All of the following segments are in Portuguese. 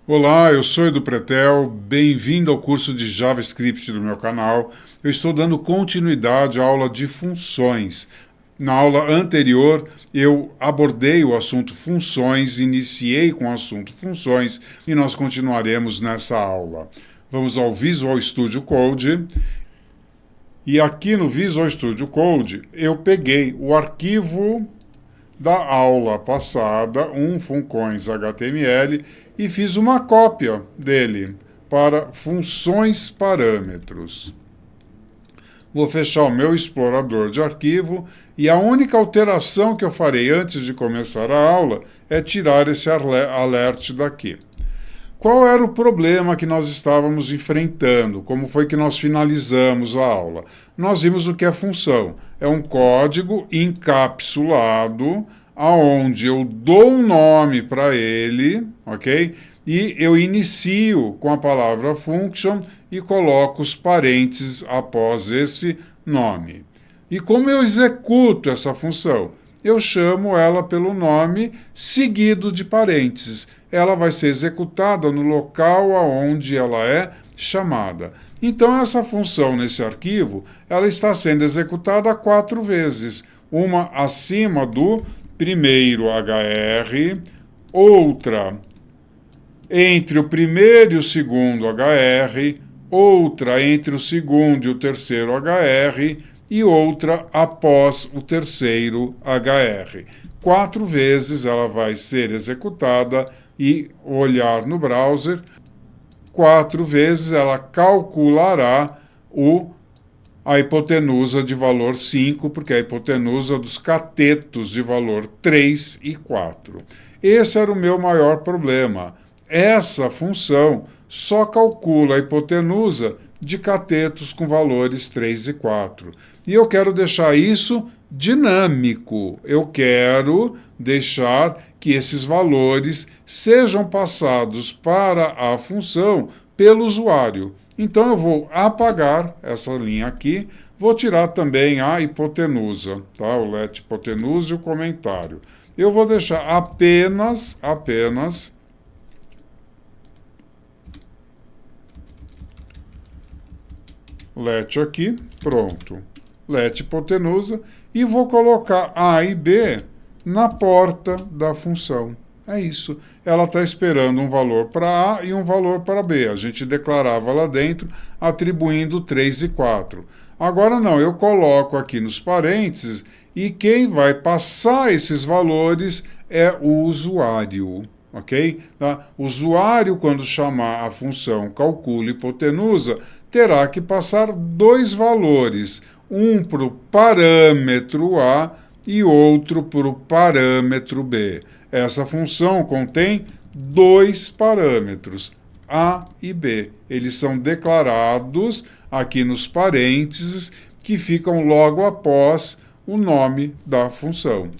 Olá, eu sou Edu Pretel, bem-vindo ao curso de JavaScript do meu canal. Eu estou dando continuidade à aula de funções. Na aula anterior, eu abordei o assunto funções, iniciei com o assunto funções e nós continuaremos nessa aula. Vamos ao Visual Studio Code. E aqui no Visual Studio Code, eu peguei o arquivo da aula passada, um funcões HTML, e fiz uma cópia dele para funções parâmetros. Vou fechar o meu explorador de arquivo e a única alteração que eu farei antes de começar a aula é tirar esse alert daqui. Qual era o problema que nós estávamos enfrentando? Como foi que nós finalizamos a aula? Nós vimos o que é função. É um código encapsulado, aonde eu dou um nome para ele, ok? E eu inicio com a palavra function e coloco os parênteses após esse nome. E como eu executo essa função? Eu chamo ela pelo nome seguido de parênteses. Ela vai ser executada no local aonde ela é chamada. Então, essa função nesse arquivo, ela está sendo executada 4 vezes. Uma acima do primeiro HR, outra entre o primeiro e o segundo HR, outra entre o segundo e o terceiro HR e outra após o terceiro HR. 4 vezes ela vai ser executada e olhar no browser. 4 vezes ela calculará a hipotenusa de valor 5, porque é a hipotenusa dos catetos de valor 3 e 4. Esse era o meu maior problema. Essa função só calcula a hipotenusa de catetos com valores 3 e 4. E eu quero deixar isso dinâmico. Eu quero deixar que esses valores sejam passados para a função pelo usuário. Então eu vou apagar essa linha aqui, vou tirar também a hipotenusa, tá? O let hipotenusa e o comentário. Eu vou deixar apenas let aqui, pronto. Let hipotenusa e vou colocar A e B na porta da função. É isso. Ela está esperando um valor para A e um valor para B. A gente declarava lá dentro, atribuindo 3 e 4. Agora não, eu coloco aqui nos parênteses e quem vai passar esses valores é o usuário. Ok? Tá? O usuário, quando chamar a função calcula hipotenusa, terá que passar 2 valores, um para o parâmetro A e outro para o parâmetro B. Essa função contém 2 parâmetros, A e B. Eles são declarados aqui nos parênteses que ficam logo após o nome da função.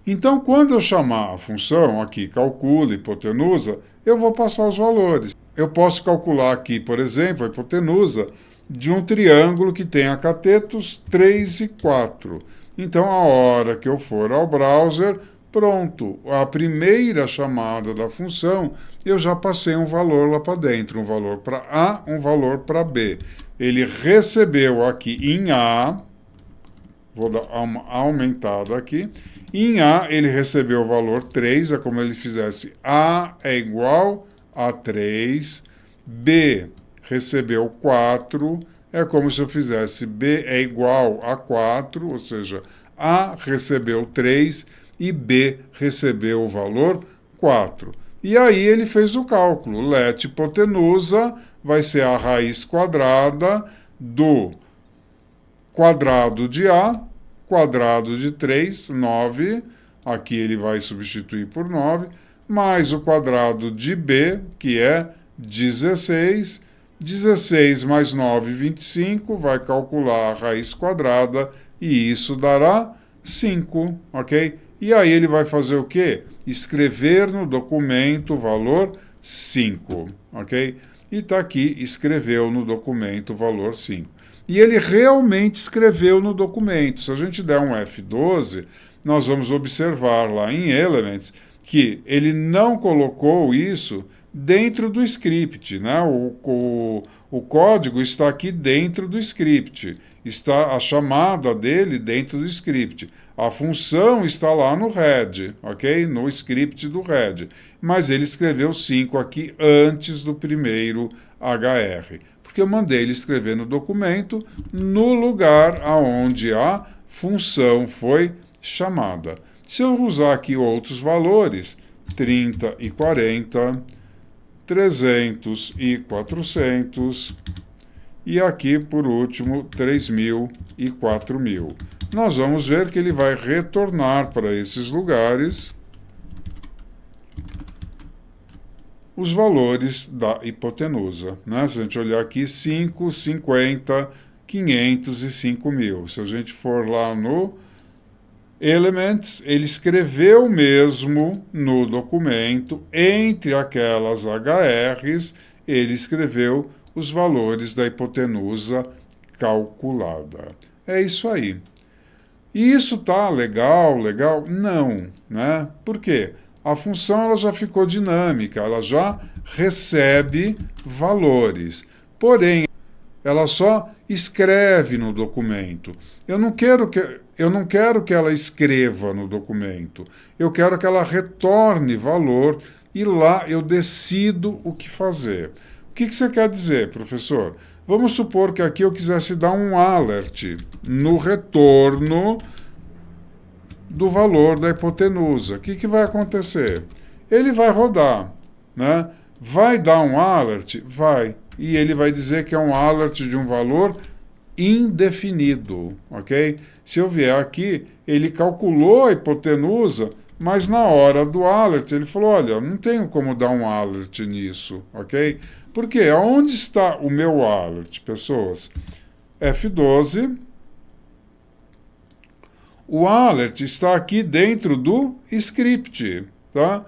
Então, quando eu chamar a função aqui, calcula, hipotenusa, eu vou passar os valores. Eu posso calcular aqui, por exemplo, a hipotenusa de um triângulo que tenha catetos 3 e 4. Então, a hora que eu for ao browser, pronto, a primeira chamada da função, eu já passei um valor lá para dentro, um valor para A, um valor para B. Ele recebeu aqui em A, vou dar uma aumentada aqui, em A ele recebeu o valor 3, é como ele fizesse A é igual a 3, B recebeu 4, é como se eu fizesse B é igual a 4, ou seja, A recebeu 3 e B recebeu o valor 4. E aí ele fez o cálculo. Let hipotenusa vai ser a raiz quadrada do quadrado de A, quadrado de 3, 9, aqui ele vai substituir por 9, mais o quadrado de B, que é 16, 16 mais 9, 25, vai calcular a raiz quadrada e isso dará 5, ok? E aí ele vai fazer o quê? Escrever no documento o valor 5, ok? E está aqui, escreveu no documento o valor 5. E ele realmente escreveu no documento. Se a gente der um F12, nós vamos observar lá em Elements que ele não colocou isso dentro do script, né? O código está aqui dentro do script, está a chamada dele dentro do script. A função está lá no head, ok? No script do head. Mas ele escreveu 5 aqui antes do primeiro HR, porque eu mandei ele escrever no documento no lugar aonde a função foi chamada. Se eu usar aqui outros valores, 30 e 40, 300 e 400, e aqui, por último, 3.000 e 4.000. Nós vamos ver que ele vai retornar para esses lugares os valores da hipotenusa, né? Se a gente olhar aqui, 5, 50, 500 e 5.000. Se a gente for lá no Elements, ele escreveu mesmo no documento, entre aquelas HRs, ele escreveu os valores da hipotenusa calculada. É isso aí. E isso tá legal? Não, né? Por quê? A função ela já ficou dinâmica, ela já recebe valores. Porém, ela só escreve no documento. Eu não quero que ela escreva no documento. Eu quero que ela retorne valor e lá eu decido o que fazer. O que você quer dizer, professor? Vamos supor que aqui eu quisesse dar um alert no retorno do valor da hipotenusa. O que vai acontecer? Ele vai rodar, né? Vai dar um alert? Vai. E ele vai dizer que é um alert de um valor indefinido, ok? Se eu vier aqui, ele calculou a hipotenusa, mas na hora do alert ele falou, olha, não tenho como dar um alert nisso, ok? Por quê? Aonde está o meu alert, pessoas? F12. O alert está aqui dentro do script, tá?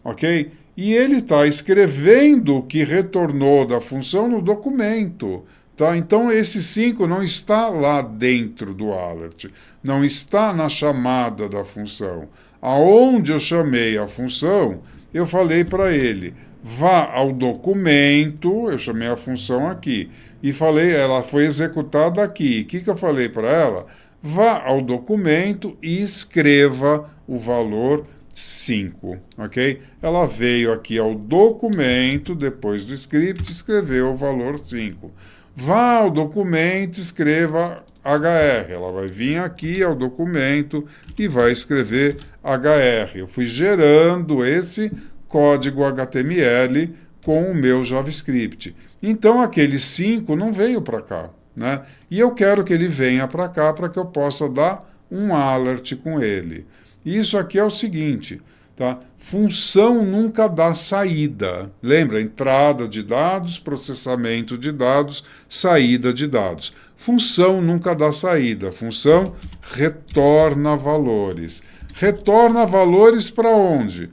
Ok? E ele está escrevendo o que retornou da função no documento. Tá? Então, esse 5 não está lá dentro do alert, não está na chamada da função. Aonde eu chamei a função, eu falei para ele, vá ao documento, eu chamei a função aqui, e falei, ela foi executada aqui. O que eu falei para ela? Vá ao documento e escreva o valor 5, ok? Ela veio aqui ao documento, depois do script, escreveu o valor 5. Vá ao documento, escreva HR. Ela vai vir aqui ao documento e vai escrever HR. Eu fui gerando esse código HTML com o meu JavaScript. Então, aquele 5 não veio para cá, né? E eu quero que ele venha para cá para que eu possa dar um alert com ele. Isso aqui é o seguinte, tá? Função nunca dá saída. Lembra? Entrada de dados, processamento de dados, saída de dados. Função nunca dá saída. Função retorna valores. Retorna valores para onde?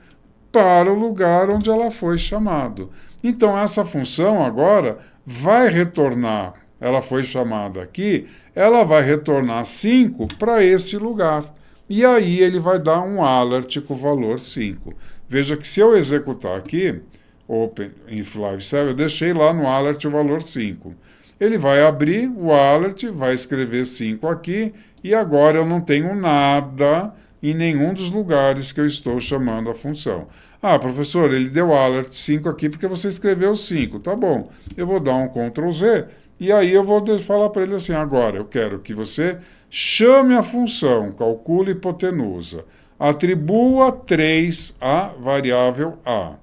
Para o lugar onde ela foi chamado. Então, essa função agora vai retornar, ela foi chamada aqui, ela vai retornar 5 para esse lugar. E aí ele vai dar um alert com o valor 5. Veja que se eu executar aqui, Open if Live Server, eu deixei lá no alert o valor 5. Ele vai abrir o alert, vai escrever 5 aqui, e agora eu não tenho nada em nenhum dos lugares que eu estou chamando a função. Ah, professor, ele deu alert 5 aqui porque você escreveu 5. Tá bom, eu vou dar um Ctrl Z, e aí eu vou falar para ele assim, agora eu quero que você chame a função, calcule hipotenusa, atribua 3 à variável A,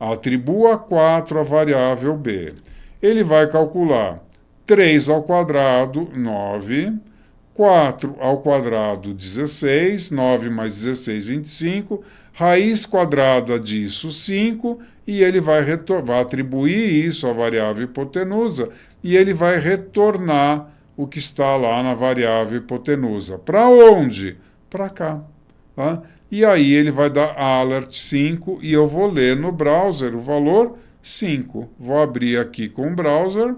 atribua 4 à variável B. Ele vai calcular 3 ao quadrado, 9, 4 ao quadrado, 16, 9 mais 16, 25, raiz quadrada disso, 5, e ele vai atribuir isso à variável hipotenusa, e ele vai retornar o que está lá na variável hipotenusa. Para onde? Para cá. Tá? E aí ele vai dar alert 5, e eu vou ler no browser o valor 5. Vou abrir aqui com o browser,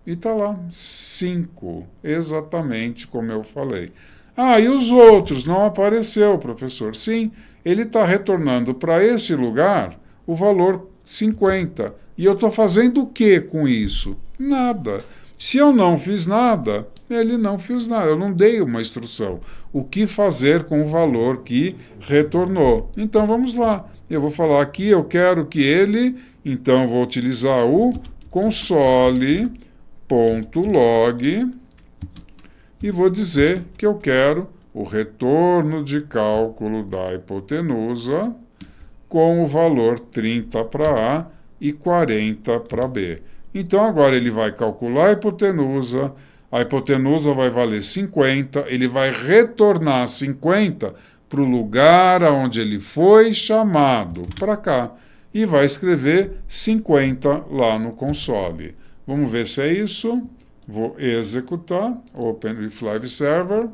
e está lá, 5, exatamente como eu falei. Ah, e os outros? Não apareceu, professor. Sim, ele está retornando para esse lugar o valor 50. E eu estou fazendo o que com isso? Nada. Se eu não fiz nada, ele não fez nada. Eu não dei uma instrução. O que fazer com o valor que retornou? Então vamos lá. Eu vou falar aqui, eu quero que ele, então vou utilizar o console.log e vou dizer que eu quero o retorno de cálculo da hipotenusa com o valor 30 para A e 40 para B. Então agora ele vai calcular a hipotenusa vai valer 50, ele vai retornar 50 para o lugar onde ele foi chamado, para cá, e vai escrever 50 lá no console. Vamos ver se é isso. Vou executar, Open with Live Server.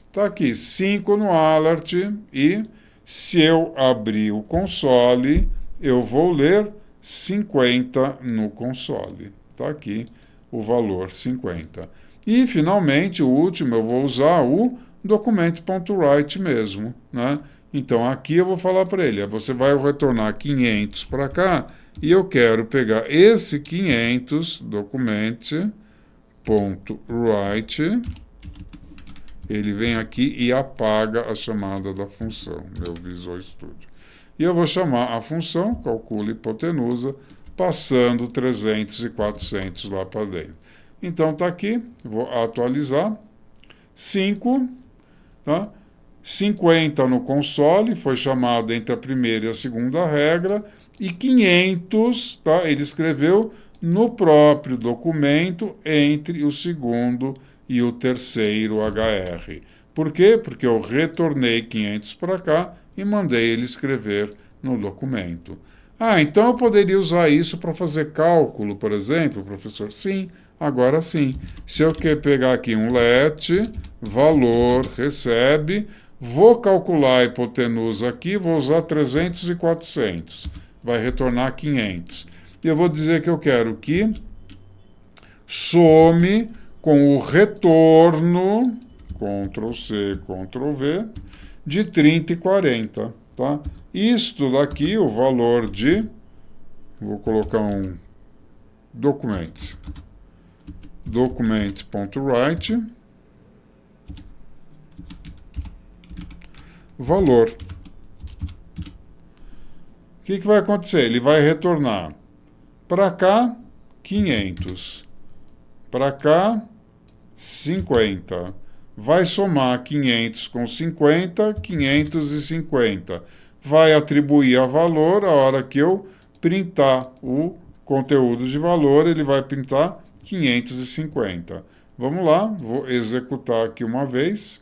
Está aqui, 5 no alert e se eu abrir o console, eu vou ler 50 no console. Está aqui o valor 50. E, finalmente, o último, eu vou usar o document.write mesmo, né? Então, aqui eu vou falar para ele, você vai retornar 500 para cá e eu quero pegar esse 500, document.write, ele vem aqui e apaga a chamada da função, meu Visual Studio. E eu vou chamar a função, calcula hipotenusa, passando 300 e 400 lá para dentro. Então está aqui, vou atualizar, 5, tá? 50 no console, foi chamado entre a primeira e a segunda regra, e 500, tá? Ele escreveu no próprio documento entre o segundo e o terceiro HR. Por quê? Porque eu retornei 500 para cá e mandei ele escrever no documento. Ah, então eu poderia usar isso para fazer cálculo, por exemplo, professor? Sim, agora sim. Se eu quer pegar aqui um let, valor, recebe, vou calcular a hipotenusa aqui, vou usar 300 e 400. Vai retornar 500. E eu vou dizer que eu quero que some com o retorno, Ctrl+C, Ctrl+V, de 30 e 40. Tá? Isto daqui, o valor de, vou colocar um document.write, valor. O que vai acontecer? Ele vai retornar para cá 500, para cá 50. Vai somar 500 com 50, 550. Vai atribuir a valor, a hora que eu printar o conteúdo de valor, ele vai printar 550. Vamos lá, vou executar aqui uma vez.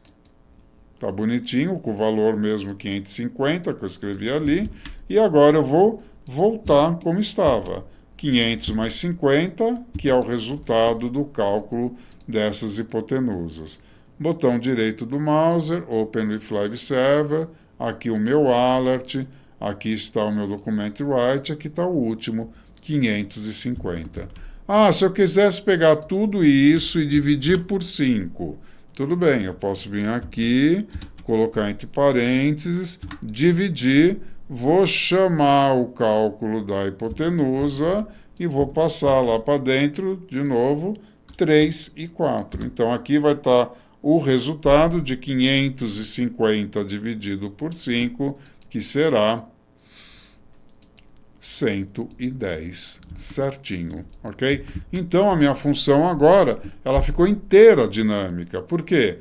Tá bonitinho, com o valor mesmo 550 que eu escrevi ali. E agora eu vou voltar como estava. 500 mais 50, que é o resultado do cálculo dessas hipotenusas. Botão direito do mouse, Open with Live Server, aqui o meu alert, aqui está o meu document.write, aqui está o último, 550. Ah, se eu quisesse pegar tudo isso e dividir por 5, tudo bem, eu posso vir aqui, colocar entre parênteses, dividir, vou chamar o cálculo da hipotenusa e vou passar lá para dentro, de novo, 3 e 4. Então, aqui vai estar o resultado de 550 dividido por 5, que será 110, certinho, ok? Então, a minha função agora, ela ficou inteira dinâmica. Por quê?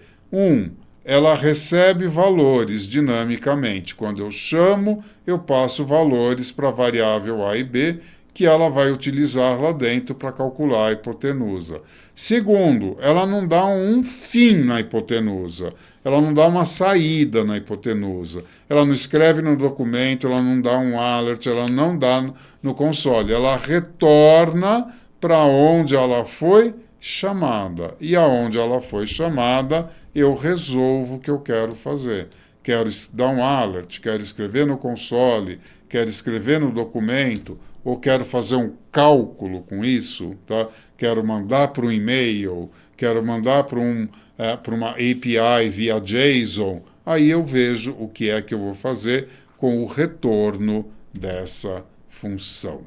Ela recebe valores dinamicamente. Quando eu chamo, eu passo valores para a variável A e B, que ela vai utilizar lá dentro para calcular a hipotenusa. Segundo, ela não dá um fim na hipotenusa, ela não dá uma saída na hipotenusa, ela não escreve no documento, ela não dá um alert, ela não dá no console, ela retorna para onde ela foi chamada. E aonde ela foi chamada, eu resolvo o que eu quero fazer. Quero dar um alert, quero escrever no console, quero escrever no documento, ou quero fazer um cálculo com isso, tá? Quero mandar para um e-mail, quero mandar para uma API via JSON, aí eu vejo o que é que eu vou fazer com o retorno dessa função.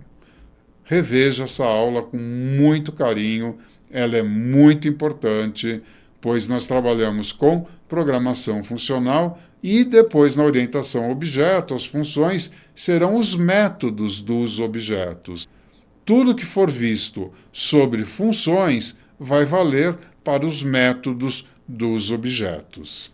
Reveja essa aula com muito carinho, ela é muito importante, pois nós trabalhamos com programação funcional e depois na orientação a objeto, as funções serão os métodos dos objetos. Tudo que for visto sobre funções vai valer para os métodos dos objetos.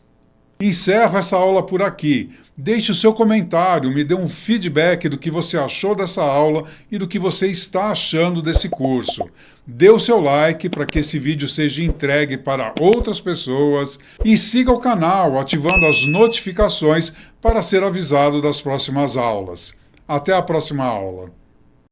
Encerro essa aula por aqui. Deixe o seu comentário, me dê um feedback do que você achou dessa aula e do que você está achando desse curso. Dê o seu like para que esse vídeo seja entregue para outras pessoas e siga o canal ativando as notificações para ser avisado das próximas aulas. Até a próxima aula.